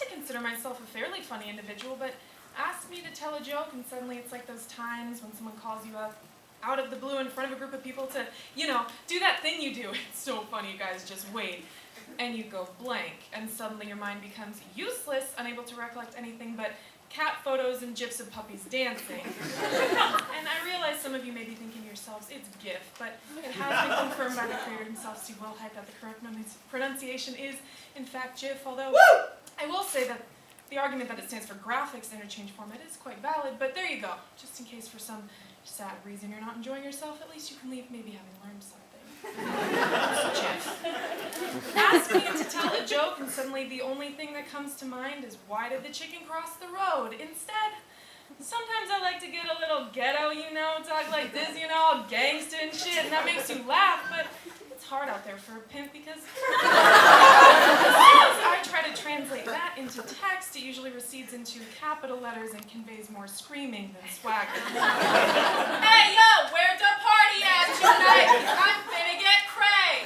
to consider myself a fairly funny individual, but ask me to tell a joke, and suddenly it's like those times when someone calls you up out of the blue in front of a group of people to, do that thing you do. It's so funny, you guys, just wait. And you go blank, and suddenly your mind becomes useless, unable to recollect anything but cat photos and gifs of puppies dancing. And I realize some of you may be thinking to yourselves, it's GIF, but it has been confirmed by the creator himself, Steve Wilhite, that the correct pronunciation is, in fact, GIF, although I will say that the argument that it stands for graphics interchange format is quite valid, but there you go. Just in case for some sad reason you're not enjoying yourself, at least you can leave maybe having learned something. Ask me to tell a joke, and suddenly the only thing that comes to mind is, why did the chicken cross the road? Instead, sometimes I like to get a little ghetto, talk like this, all gangsta and shit, and that makes you laugh, but it's hard out there for a pimp because as soon as I try to translate that into text, it usually recedes into capital letters and conveys more screaming than swagger. Hey, yo, where's the party at tonight? I'm finna get cray.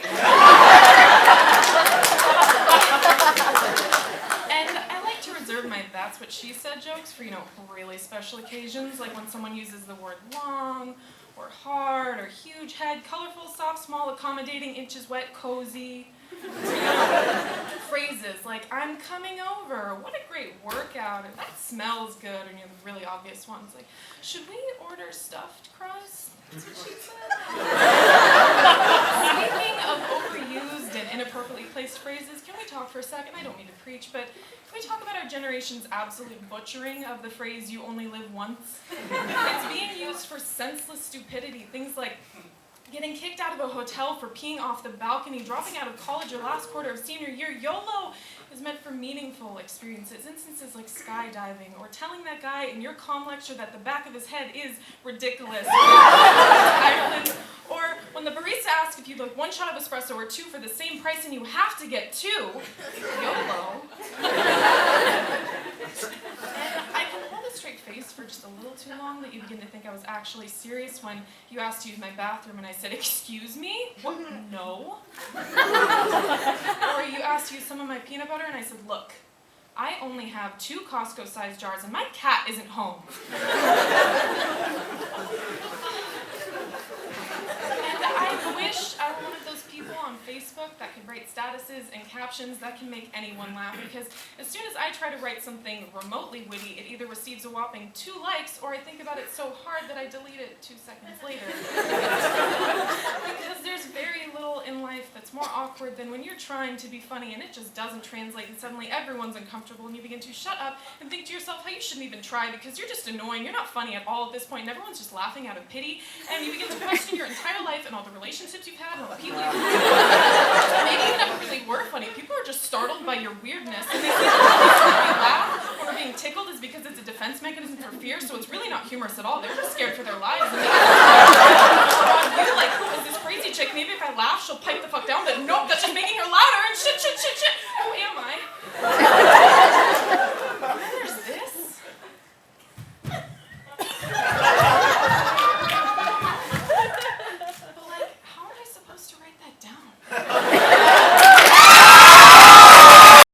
And I like to reserve my that's what she said jokes for, really special occasions, like when someone uses the word long, or hard, or huge head, colorful, soft, small, accommodating, inches wet, cozy. Phrases like, I'm coming over, what a great workout, and that smells good, or the really obvious ones like, should we order stuffed crust? That's what she said. Speaking of overused and inappropriately placed phrases, can we talk for a second? I don't mean to preach, but can we talk about our generation's absolute butchering of the phrase, you only live once? It's being used for senseless stupidity, things like getting kicked out of a hotel for peeing off the balcony, dropping out of college or last quarter of senior year. YOLO is meant for meaningful experiences, instances like skydiving, or telling that guy in your comm lecture that the back of his head is ridiculous, Ireland, or when the barista asks if you'd like one shot of espresso or two for the same price and you have to get two, YOLO. And I can hold a straight face for just a little too long that you begin to think I was actually serious when you asked to use my bathroom and I said, excuse me? What? No. Or you asked to use some of my peanut butter and I said, look, I only have 2 Costco-sized jars and my cat isn't home. And I wish I were one of those people on Facebook that could write statuses and captions that can make anyone laugh, because as soon as I try to write something remotely witty, it either receives a whopping 2 likes or I think about it so hard that I delete it 2 seconds later. Because there's very little in life that's more awkward than when you're trying to be funny and it just doesn't translate and suddenly everyone's uncomfortable and you begin to shut up and think to yourself how you shouldn't even try because you're just annoying, you're not funny at all at this point, and everyone's just laughing out of pity, and you begin to question your entire life and all the relationships you've had and all the people you've maybe you never really were funny. People are just startled by your weirdness, and they think that we laugh when we're being tickled is because it's a defense mechanism for fear, so it's really not humorous at all. They're just scared for their lives, and they